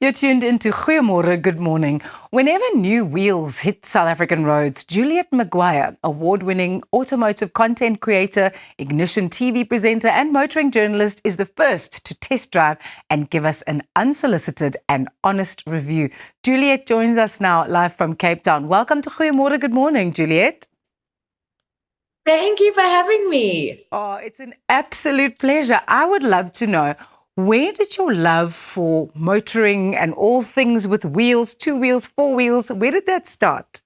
You're tuned into Goeiemôre, good morning. Whenever new wheels hit South African roads, Juliet McGuire, award-winning automotive content creator, Ignition TV presenter, and motoring journalist, is the first to test drive and give us an unsolicited and honest review. Juliet joins us now live from Cape Town. Welcome to Goeiemôre, good morning, Juliet. Thank you for having me. Oh, it's an absolute pleasure. I would love to know, where did your love for motoring and all things with wheels, 2 wheels, 4 wheels, where did that start?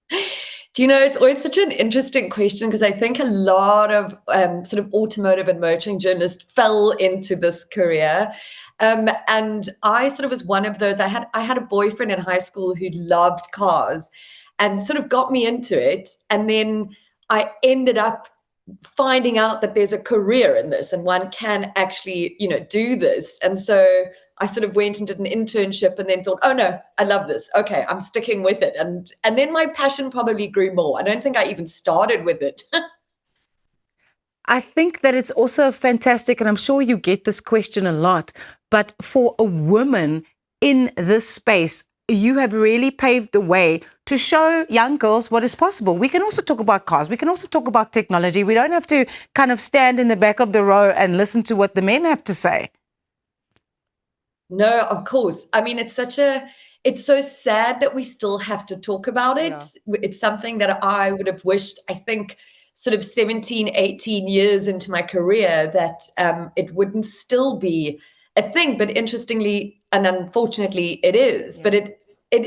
Do you know, it's always such an interesting question because I think a lot of sort of automotive and motoring journalists fell into this career. And I sort of was one of those. I had a boyfriend in high school who loved cars and sort of got me into it. And then I ended up finding out that there's a career in this and one can actually, do this. And so I sort of went and did an internship and then thought, oh no, I love this. Okay, I'm sticking with it. And then my passion probably grew more. I don't think I even started with it. I think that it's also fantastic, and I'm sure you get this question a lot, but for a woman in this space, you have really paved the way to show young girls what is possible. We can also talk about cars. We can also talk about technology. We don't have to kind of stand in the back of the row and listen to what the men have to say. No, of course. I mean, it's so sad that we still have to talk about it. Yeah. It's something that I would have wished, I think, sort of 17, 18 years into my career that it wouldn't still be a thing. But interestingly, and unfortunately, it is. Yeah. But it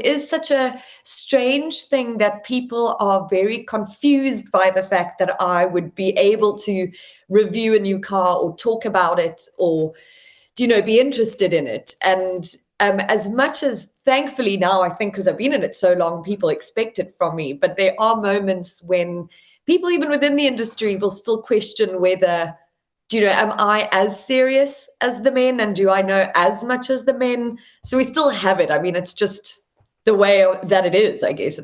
is such a strange thing that people are very confused by the fact that I would be able to review a new car or talk about it or, be interested in it. And as much as thankfully now, I think because I've been in it so long, people expect it from me. But there are moments when people, even within the industry, will still question whether, am I as serious as the men and do I know as much as the men? So we still have it. I mean, it's just the way that it is, I guess,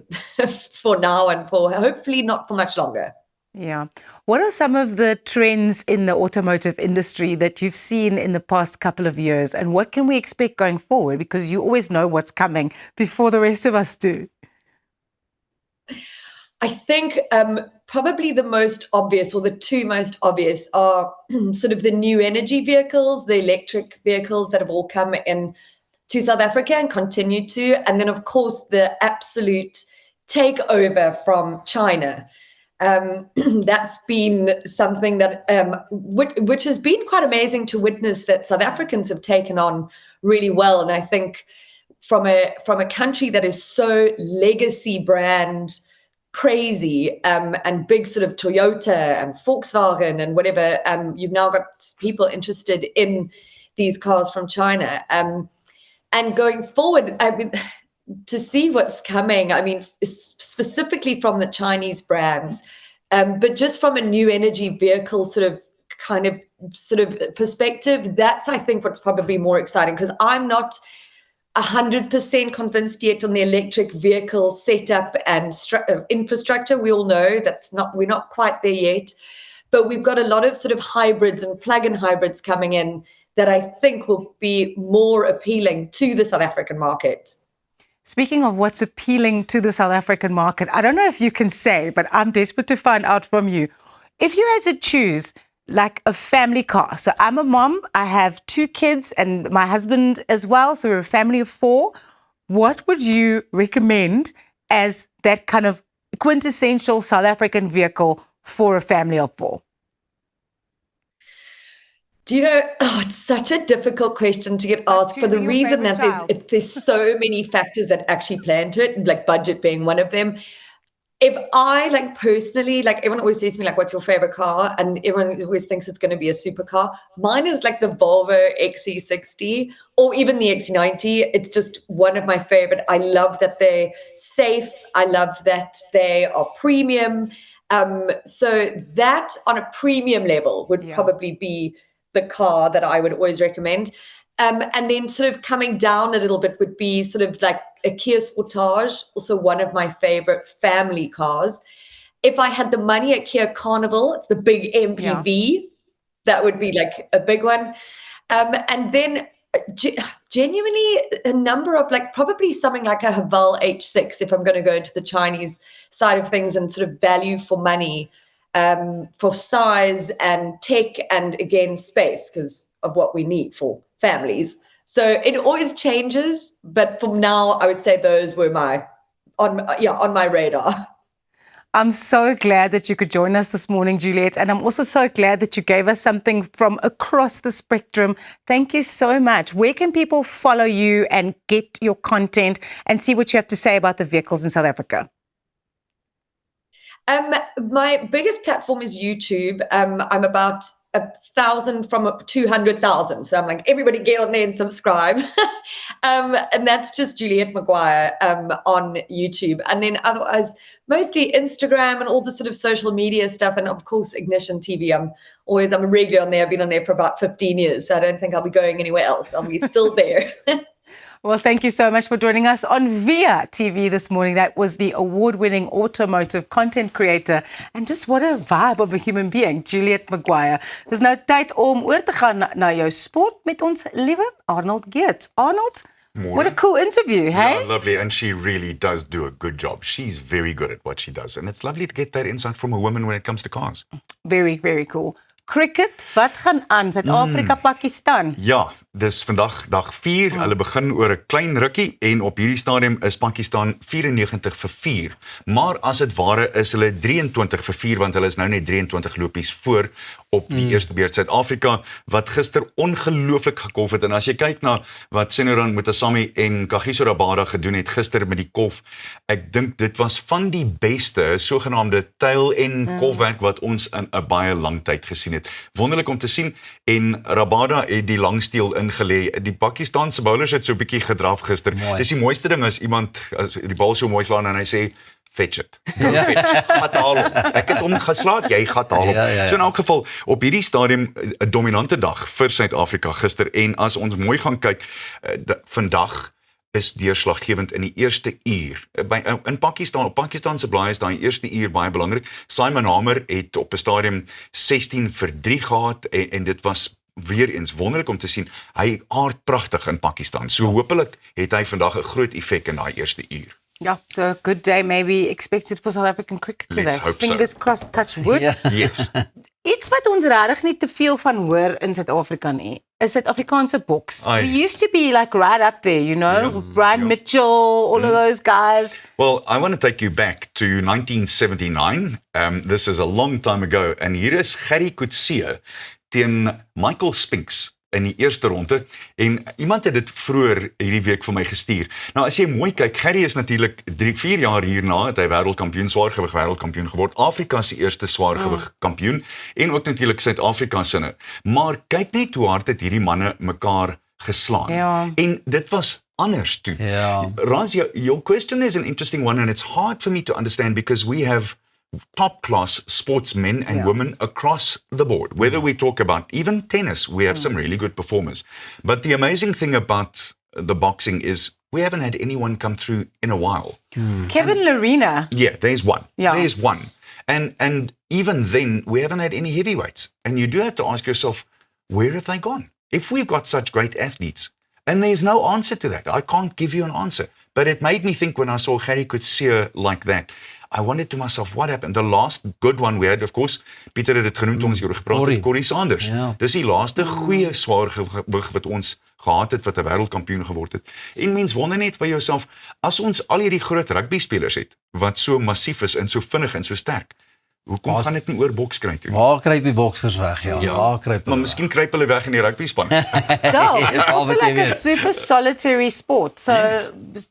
for now and for hopefully not for much longer. Yeah. What are some of the trends in the automotive industry that you've seen in the past couple of years, and what can we expect going forward? Because you always know what's coming before the rest of us do. I think probably the most obvious, or the two most obvious, are sort of the new energy vehicles, the electric vehicles that have all come in to South Africa and continue to. And then, of course, the absolute takeover from China. That's been something that which has been quite amazing to witness, that South Africans have taken on really well. And I think from a country that is so legacy brand crazy and big, sort of Toyota and Volkswagen and whatever, you've now got people interested in these cars from China. And going forward, I mean, to see what's coming, I mean, specifically from the Chinese brands, but just from a new energy vehicle sort of perspective, that's, I think, what's probably more exciting, because I'm not 100% convinced yet on the electric vehicle setup and infrastructure. We all know we're not quite there yet, but we've got a lot of sort of hybrids and plug-in hybrids coming in that I think will be more appealing to the South African market. Speaking of what's appealing to the South African market, I don't know if you can say, but I'm desperate to find out from you. If you had to choose like a family car, so I'm a mom, I have 2 kids and my husband as well, so we're a family of 4. What would you recommend as that kind of quintessential South African vehicle for a family of 4? Do you know, it's such a difficult question to get asked, for the reason that there's so many factors that actually play into it, like budget being one of them. If I personally, everyone always says to me, what's your favorite car? And everyone always thinks it's going to be a supercar. Mine is the Volvo XC60 or even the XC90. It's just one of my favorite. I love that they're safe. I love that they are premium. So that on a premium level would probably be the car that I would always recommend. And then sort of coming down a little bit would be sort of like a Kia Sportage, also one of my favorite family cars. If I had the money, a Kia Carnival, it's the big MPV. That would be a big one. And then genuinely a number of probably something like a Haval H6 if I'm going to go into the Chinese side of things and sort of value for money, for size and tech and again space because of what we need for families. So it always changes, but for now I would say those were on my radar. I'm so glad that you could join us this morning, Juliet, and I'm also so glad that you gave us something from across the spectrum. Thank you so much. Where can people follow you and get your content and see what you have to say about the vehicles in South Africa? My biggest platform is YouTube. I'm about 1,000 from 200,000. So I'm like, everybody get on there and subscribe. And that's just Juliet McGuire on YouTube. And then otherwise, mostly Instagram and all the sort of social media stuff. And of course, Ignition TV. I'm a regular on there. I've been on there for about 15 years. So I don't think I'll be going anywhere else. I'll be still there. Well, thank you so much for joining us on Via TV this morning. That was the award-winning automotive content creator. And just what a vibe of a human being, Juliet McGuire. Dis nou tyd om oor te gaan na jou sport met ons liewe Arnold Geerts. Arnold, Morning. What a cool interview, hey? Yeah, lovely. And she really does do a good job. She's very good at what she does. And it's lovely to get that insight from a woman when it comes to cars. Very, very cool. Cricket, wat gaan aan? Suid-Afrika, Pakistan. Ja, dis vandag dag 4. Hulle begin oor 'n klein rukkie en op hierdie stadium is Pakistan 94-4. Maar as dit ware is hulle 23-4 want hulle is nou net 23 lopies voor op die eerste beurt. Suid-Afrika wat gister ongelooflik gekolf het en as jy kyk na wat Senoran Mutasamy en Kagiso Rabada gedoen het gister met die kolf, ek dink dit was van die beste sogenaamde tail en kolfwerk wat ons in 'n baie lang tyd gesien het. Wonderlik om te sien en Rabada het die langsteel ingelê. Die Pakistanse bowlers het so 'n bietjie gedraf gister. Dis die mooiste ding as iemand as die bal so mooi slaan en hy sê fetch it. Go fetch. Gat haal hom. Ek het hom geslaat, jy gat haal hom. So in elk geval op hierdie stadium 'n dominante dag vir Suid-Afrika gister en as ons mooi gaan kyk vandag is deurslaggewend in die eerste uur. In Pakistan, op Pakistan se blaai is daai eerste uur baie belangrik. Simon Hamer het op 'n stadium 16-3 gehad en dit was weer eens wonderlik om te sien. Hy aard pragtig in Pakistan. So hopelik het hy vandag 'n groot effek in daai eerste uur. Yeah, so a good day maybe expected for South African cricket today. Let's hope Fingers crossed, touch wood. Yes. Iets wat ons regtig nie te veel van hoor in Suid-Afrika nie, is Suid-Afrikaanse boks. We used to be like right up there, you know, Brian Mitchell, all of those guys. Well, I want to take you back to 1979. This is a long time ago. En hier is Gerry Coetzee teen Michael Spinks in die eerste ronde en iemand het dit vroeër hierdie week vir my gestuur. Nou as jy mooi kyk, Gerry is natuurlik 3-4 jaar hierna het hy wêreldkampioen swaargewig wêreldkampioen geword. Afrika se eerste swaargewig kampioen en ook natuurlik Suid-Afrika se. Maar kyk net hoe hard het hierdie manne mekaar geslaan. Ja. En dit was anders toe. Raz, your question is an interesting one and it's hard for me to understand because we have top-class sportsmen and women across the board. Whether we talk about even tennis, we have some really good performers. But the amazing thing about the boxing is we haven't had anyone come through in a while. Kevin Lerena. Yeah, there's one. Yeah. There's one. And even then, we haven't had any heavyweights. And you do have to ask yourself, where have they gone? If we've got such great athletes, and there's no answer to that. I can't give you an answer. But it made me think when I saw Gerry Coetzee like that, I wondered to myself, what happened? The last good one we had, of course, Pieter het dit genoem toe ons hieroor gepraat het, Corrie Sanders. Dis die laaste goeie swaargewig wat ons gehad het, wat 'n wêreldkampioen geword het. En mens wonder net by jouself, as ons al hierdie groot rugby-spelers het, wat so massief is en so vinnig en so sterk, hoekom gaan dit nie oor boks kry toe? Waar kruip die boksers weg, maar miskien kruip hulle weg in die rugbyspan. No, it's also like a super solitary sport. So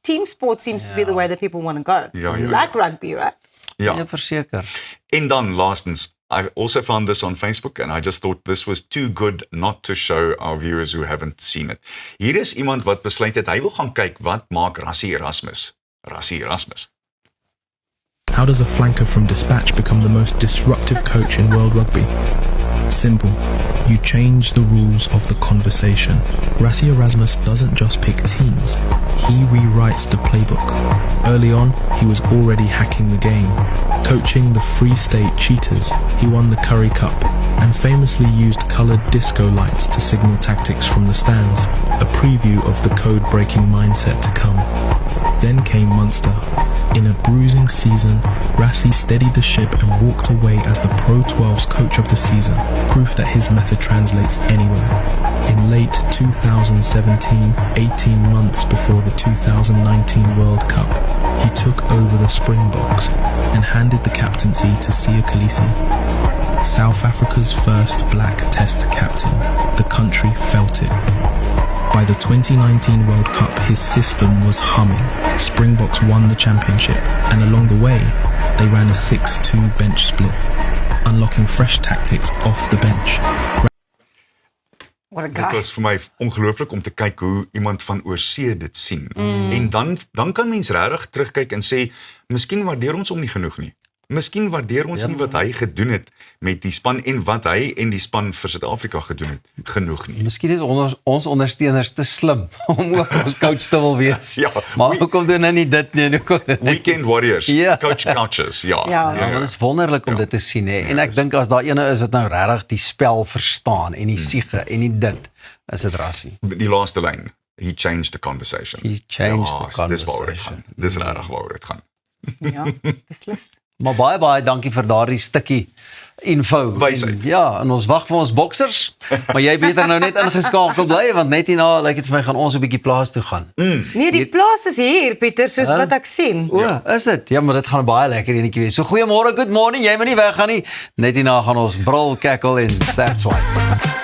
team sport seems to be the way that people want to go. Like rugby, right? Ja, verseker. En dan laastens, I also found this on Facebook and I just thought this was too good not to show our viewers who haven't seen it. Hier is iemand wat besluit het, hy wil gaan kyk wat maak Rassie Erasmus. How does a flanker from Dispatch become the most disruptive coach in world rugby? Simple. You change the rules of the conversation. Rassie Erasmus doesn't just pick teams. He rewrites the playbook. Early on, he was already hacking the game. Coaching the Free State Cheetahs, he won the Currie Cup. and famously used coloured disco lights to signal tactics from the stands, a preview of the code-breaking mindset to come. Then came Munster. In a bruising season, Rassie steadied the ship and walked away as the Pro 12's coach of the season, proof that his method translates anywhere. In late 2017, 18 months before the 2019 World Cup, he took over the Springboks and handed the captaincy to Siya Kolisi. South Africa's first black test captain, the country felt it. By the 2019 World Cup, his system was humming. Springboks won the championship, and along the way, they ran a 6-2 bench split, unlocking fresh tactics off the bench. What a Dit guy. was vir my ongelooflik om te kyk hoe iemand van oorsee dit sien. En dan kan mens regtig terugkyk en sê, miskien waardeer ons hom nie genoeg nie. Miskien waardeer ons nie wat hy gedoen het met die span en wat hy en die span vir Suid-Afrika gedoen het genoeg nie. Miskien is ons ondersteuners te slim om ook ons coach te wil wees. Ja, Maar hoekom doen hy nie dit nie? Hoekom doen hy- Weekend Warriors, Ja. coach couches, ja. Ja. Ja, maar dit is wonderlik om dit te sien, hè. En ek dink as daar ene is wat nou regtig die spel verstaan en die siege en die dit, is dit Rassie. Die laaste lyn, he changed the conversation. He changed the Dis waaroor dit conversation. gaan. Dis regtig waaroor dit gaan. Ja, beslis. Maar baie dankie vir daardie stukkie info. Wysheid. En, ja, en ons wag vir ons boksers, maar jy beter nou net ingeskakel bly, want net hierna, lyk dit vir my, gaan ons 'n bietjie plaas toe gaan. Nee, die plaas is hier, Pieter, soos wat ek sien. O, is dit? Ja, maar dit gaan 'n baie lekker enetjie wees. So goeiemôre, good morning, jy moet nie weggaan nie. Net hierna gaan ons brul, kekkel en stats swipe.